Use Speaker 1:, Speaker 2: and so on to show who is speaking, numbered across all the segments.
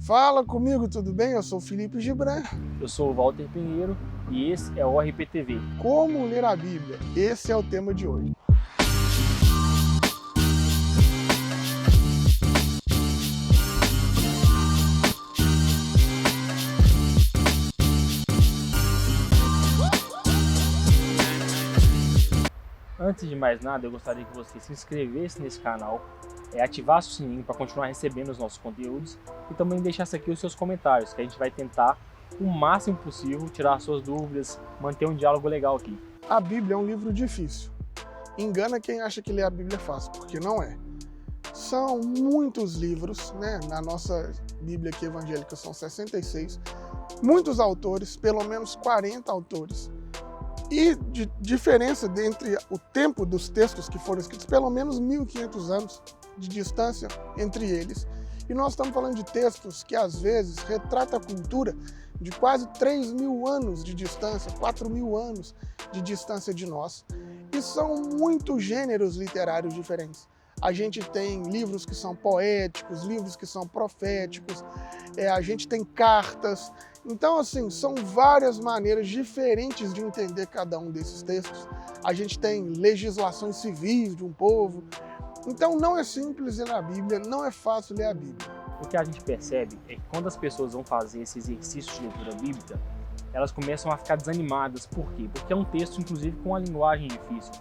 Speaker 1: Fala comigo, tudo bem? Eu sou o Felipe Gibran.
Speaker 2: Eu sou o Walter Pinheiro e esse é o RPTV.
Speaker 1: Como ler a Bíblia? Esse é o tema de hoje.
Speaker 2: Antes de mais nada, eu gostaria que você se inscrevesse nesse canal, ativasse o sininho para continuar recebendo os nossos conteúdos e também deixasse aqui os seus comentários, que a gente vai tentar o máximo possível tirar as suas dúvidas, manter um diálogo legal aqui.
Speaker 1: A Bíblia é um livro difícil. Engana quem acha que ler a Bíblia é fácil, porque não é. São muitos livros, né? Na nossa Bíblia aqui evangélica são 66, muitos autores, pelo menos 40 autores. E de diferença entre o tempo dos textos que foram escritos, pelo menos 1.500 anos de distância entre eles. E nós estamos falando de textos que às vezes retratam a cultura de quase 3.000 anos de distância, 4.000 anos de distância de nós. E são muitos gêneros literários diferentes. A gente tem livros que são poéticos, livros que são proféticos, a gente tem cartas. Então, assim, são várias maneiras diferentes de entender cada um desses textos. A gente tem legislações civis de um povo. Então, não é simples ler a Bíblia, não é fácil ler a Bíblia.
Speaker 2: O que a gente percebe é que quando as pessoas vão fazer esse exercício de leitura bíblica, elas começam a ficar desanimadas. Por quê? Porque é um texto, inclusive, com uma linguagem difícil.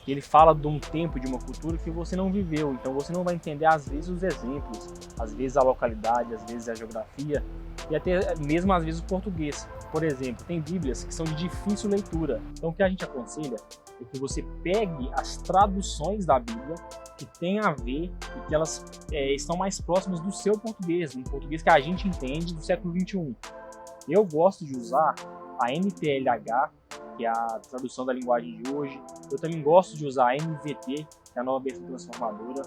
Speaker 2: Ele fala de um tempo, de uma cultura que você não viveu, então você não vai entender às vezes os exemplos, às vezes a localidade, às vezes a geografia e até mesmo às vezes o português. Por exemplo, tem bíblias que são de difícil leitura, então o que a gente aconselha é que você pegue as traduções da Bíblia que tem a ver e que elas estão mais próximas do seu português, um português que a gente entende do século XXI. Eu gosto de usar a NTLH, que é a tradução da linguagem de hoje. Eu também gosto de usar a NVT, que é a nova versão transformadora,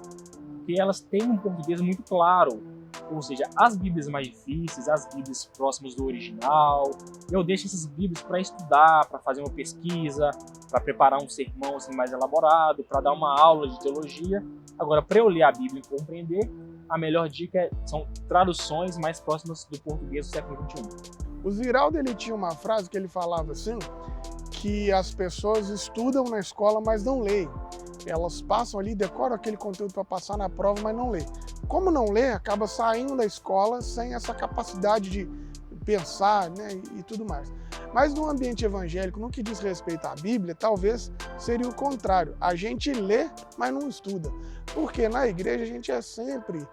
Speaker 2: porque elas têm um português muito claro. Ou seja, as bíblias mais difíceis, as bíblias próximas do original, eu deixo essas bíblias para estudar, para fazer uma pesquisa, para preparar um sermão assim, mais elaborado, para dar uma aula de teologia. Agora, para eu ler a Bíblia e compreender, a melhor dica são traduções mais próximas do português do século XXI.
Speaker 1: O Ziraldo, ele tinha uma frase que ele falava assim, que as pessoas estudam na escola, mas não leem. Elas passam ali, decoram aquele conteúdo para passar na prova, mas não lê. Como não lê, acaba saindo da escola sem essa capacidade de pensar, né, e tudo mais. Mas no ambiente evangélico, no que diz respeito à Bíblia, talvez seria o contrário. A gente lê, mas não estuda. Porque na igreja a gente é sempre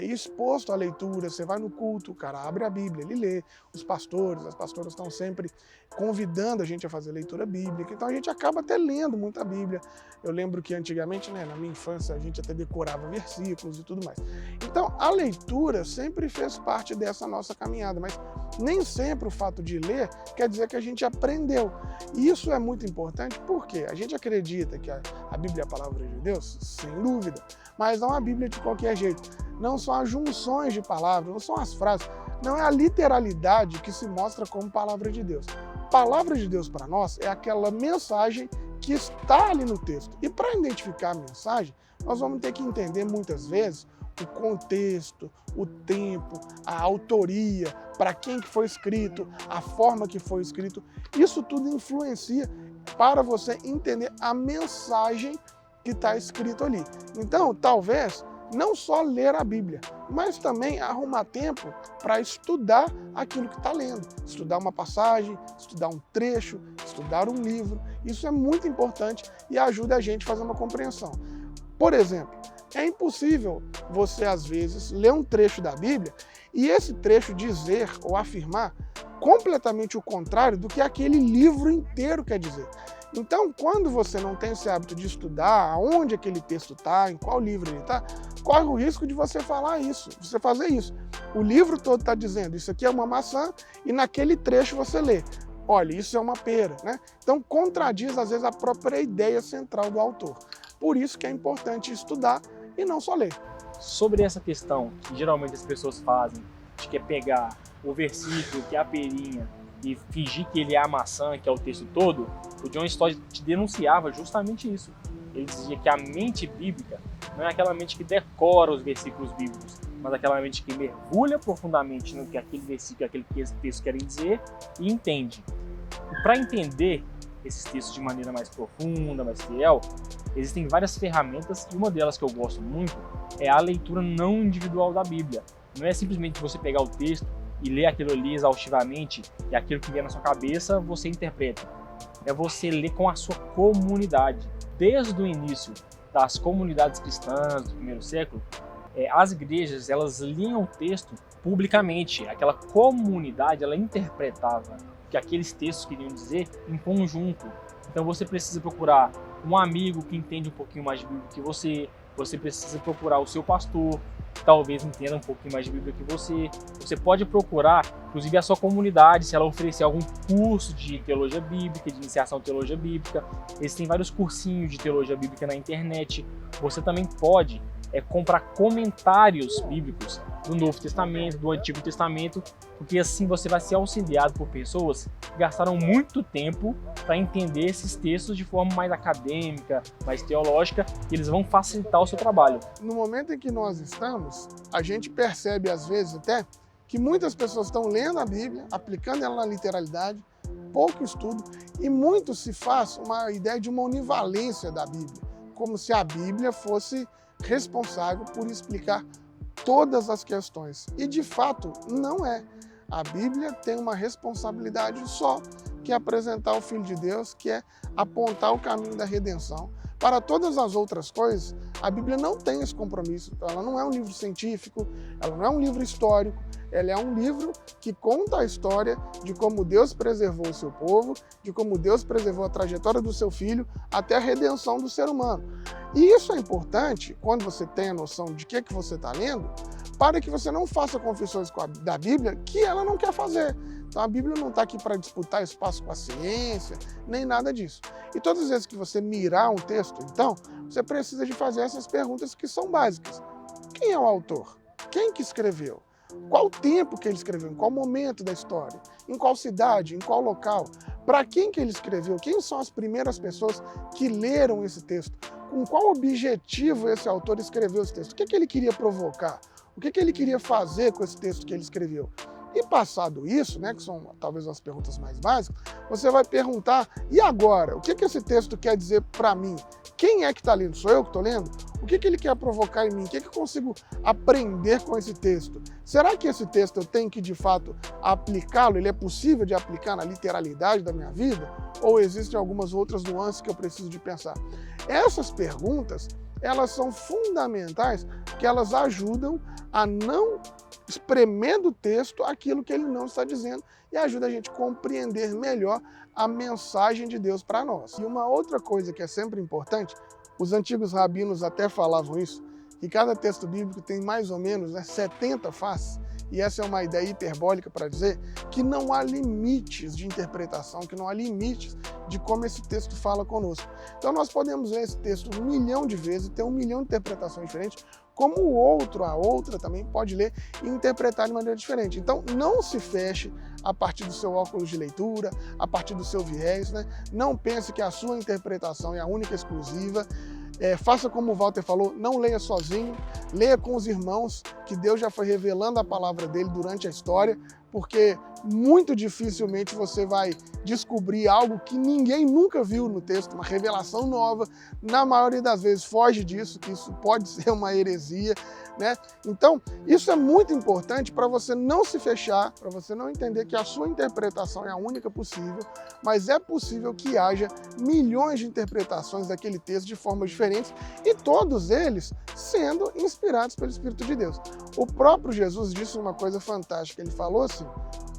Speaker 1: exposto à leitura. Você vai no culto, o cara abre a Bíblia, ele lê. Os pastores, as pastoras estão sempre convidando a gente a fazer leitura bíblica. Então a gente acaba até lendo muita Bíblia. Eu lembro que antigamente, né, na minha infância, a gente até decorava versículos e tudo mais. Então a leitura sempre fez parte dessa nossa caminhada, mas nem sempre o fato de ler quer dizer que a gente aprendeu. E isso é muito importante porque a gente acredita que a Bíblia é a palavra de Deus, sem dúvida, mas não é a Bíblia de qualquer jeito. Não são as junções de palavras, não são as frases, não é a literalidade que se mostra como palavra de Deus. Palavra de Deus para nós é aquela mensagem que está ali no texto. E para identificar a mensagem, nós vamos ter que entender muitas vezes o contexto, o tempo, a autoria, para quem que foi escrito, a forma que foi escrito. Isso tudo influencia para você entender a mensagem que está escrito ali. Então, talvez não só ler a Bíblia, mas também arrumar tempo para estudar aquilo que está lendo. Estudar uma passagem, estudar um trecho, estudar um livro. Isso é muito importante e ajuda a gente a fazer uma compreensão. Por exemplo, é impossível você, às vezes, ler um trecho da Bíblia e esse trecho dizer ou afirmar completamente o contrário do que aquele livro inteiro quer dizer. Então, quando você não tem esse hábito de estudar aonde aquele texto está, em qual livro ele está, corre o risco de você falar isso, você fazer isso. O livro todo está dizendo, isso aqui é uma maçã, e naquele trecho você lê, olha, isso é uma pera, né? Então, contradiz, às vezes, a própria ideia central do autor. Por isso que é importante estudar e não só ler.
Speaker 2: Sobre essa questão que geralmente as pessoas fazem, de que é pegar o versículo, que é a perinha, e fingir que ele é a maçã, que é o texto todo, o John Stott denunciava justamente isso. Ele dizia que a mente bíblica não é aquela mente que decora os versículos bíblicos, mas aquela mente que mergulha profundamente no que aquele versículo, aquele texto querem dizer e entende. E para entender esses textos de maneira mais profunda, mais fiel, existem várias ferramentas e uma delas que eu gosto muito é a leitura não individual da Bíblia. Não é simplesmente você pegar o texto e ler aquilo ali exaustivamente e aquilo que vier na sua cabeça você interpreta. É você ler com a sua comunidade. Desde o início das comunidades cristãs do primeiro século, as igrejas elas liam o texto publicamente. Aquela comunidade ela interpretava o que aqueles textos queriam dizer em conjunto. Então você precisa procurar um amigo que entende um pouquinho mais de Bíblia que você precisa procurar o seu pastor, que talvez entenda um pouquinho mais de Bíblia que você pode procurar, inclusive a sua comunidade, se ela oferecer algum curso de teologia bíblica, de iniciação à teologia bíblica. Existem vários cursinhos de teologia bíblica na internet. Você também pode comprar comentários bíblicos do Novo Testamento, do Antigo Testamento, porque assim você vai ser auxiliado por pessoas que gastaram muito tempo para entender esses textos de forma mais acadêmica, mais teológica, e eles vão facilitar o seu trabalho.
Speaker 1: No momento em que nós estamos, a gente percebe às vezes até que muitas pessoas estão lendo a Bíblia, aplicando ela na literalidade, pouco estudo, e muito se faz uma ideia de uma univalência da Bíblia, como se a Bíblia fosse responsável por explicar todas as questões. E de fato, não é. A Bíblia tem uma responsabilidade só, que é apresentar o Filho de Deus, que é apontar o caminho da redenção. Para todas as outras coisas, a Bíblia não tem esse compromisso. Ela não é um livro científico, ela não é um livro histórico, ela é um livro que conta a história de como Deus preservou o seu povo, de como Deus preservou a trajetória do seu Filho até a redenção do ser humano. E isso é importante, quando você tem a noção de que você está lendo, para que você não faça confissões da Bíblia que ela não quer fazer. Então a Bíblia não está aqui para disputar espaço com a ciência, nem nada disso. E todas as vezes que você mirar um texto, então, você precisa de fazer essas perguntas que são básicas. Quem é o autor? Quem que escreveu? Qual o tempo que ele escreveu? Em qual momento da história? Em qual cidade? Em qual local? Para quem que ele escreveu? Quem são as primeiras pessoas que leram esse texto? Com qual objetivo esse autor escreveu esse texto? O que ele queria provocar? O que ele queria fazer com esse texto que ele escreveu? E passado isso, né, que são talvez as perguntas mais básicas, você vai perguntar, e agora? O que esse texto quer dizer para mim? Quem é que está lendo? Sou eu que estou lendo? O que ele quer provocar em mim? O que eu consigo aprender com esse texto? Será que esse texto eu tenho que, de fato, aplicá-lo? Ele é possível de aplicar na literalidade da minha vida? Ou existem algumas outras nuances que eu preciso de pensar? Essas perguntas, elas são fundamentais, porque elas ajudam a não espremer do texto aquilo que ele não está dizendo e ajuda a gente a compreender melhor a mensagem de Deus para nós. E uma outra coisa que é sempre importante, os antigos rabinos até falavam isso, que cada texto bíblico tem mais ou menos 70 faces, e essa é uma ideia hiperbólica para dizer que não há limites de interpretação, que não há limites de como esse texto fala conosco. Então nós podemos ler esse texto 1 milhão de vezes, ter 1 milhão de interpretações diferentes, como o outro, a outra também pode ler e interpretar de maneira diferente. Então não se feche a partir do seu óculos de leitura, a partir do seu viés, né? Não pense que a sua interpretação é a única exclusiva. Faça como o Walter falou, não leia sozinho, leia com os irmãos, que Deus já foi revelando a palavra dele durante a história, porque muito dificilmente você vai descobrir algo que ninguém nunca viu no texto, uma revelação nova. Na maioria das vezes foge disso, que isso pode ser uma heresia, né? Então, isso é muito importante para você não se fechar, para você não entender que a sua interpretação é a única possível, mas é possível que haja milhões de interpretações daquele texto de formas diferentes e todos eles sendo inspirados pelo Espírito de Deus. O próprio Jesus disse uma coisa fantástica, ele falou assim: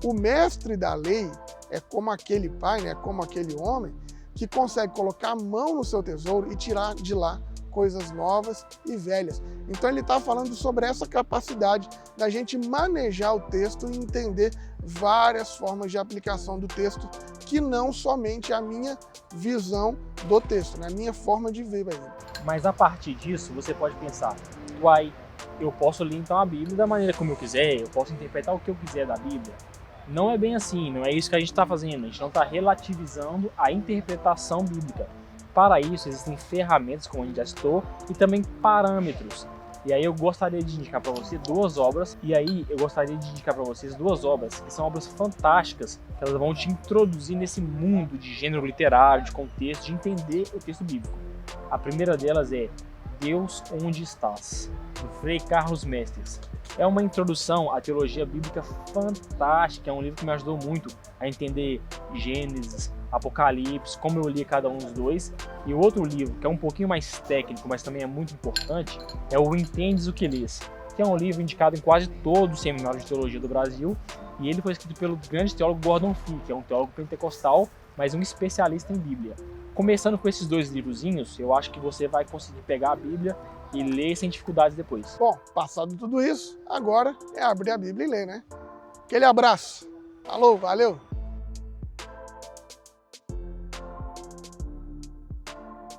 Speaker 1: o mestre da lei é como aquele pai, né, como aquele homem que consegue colocar a mão no seu tesouro e tirar de lá coisas novas e velhas. Então ele está falando sobre essa capacidade da gente manejar o texto e entender várias formas de aplicação do texto, que não somente a minha visão do texto, né, a minha forma de ver ainda.
Speaker 2: Mas a partir disso você pode pensar, uai, eu posso ler então a Bíblia da maneira como eu quiser, eu posso interpretar o que eu quiser da Bíblia. Não é bem assim, não é isso que a gente está fazendo, a gente não está relativizando a interpretação bíblica. Para isso existem ferramentas, como a gente já citou, e também parâmetros. E aí eu gostaria de indicar para você duas obras, que são obras fantásticas, que elas vão te introduzir nesse mundo de gênero literário, de contexto, de entender o texto bíblico. A primeira delas é Deus Onde Estás, do Frei Carlos Mestres. É uma introdução à teologia bíblica fantástica, é um livro que me ajudou muito a entender Gênesis, Apocalipse, como eu li cada um dos dois. E o outro livro, que é um pouquinho mais técnico, mas também é muito importante, é o Entendes o que Lês, que é um livro indicado em quase todos os seminários de teologia do Brasil, e ele foi escrito pelo grande teólogo Gordon Fee, que é um teólogo pentecostal, mas um especialista em Bíblia. Começando com esses dois livrozinhos, eu acho que você vai conseguir pegar a Bíblia e ler sem dificuldades depois.
Speaker 1: Bom, passado tudo isso, agora é abrir a Bíblia e ler, né? Aquele abraço. Falou, valeu!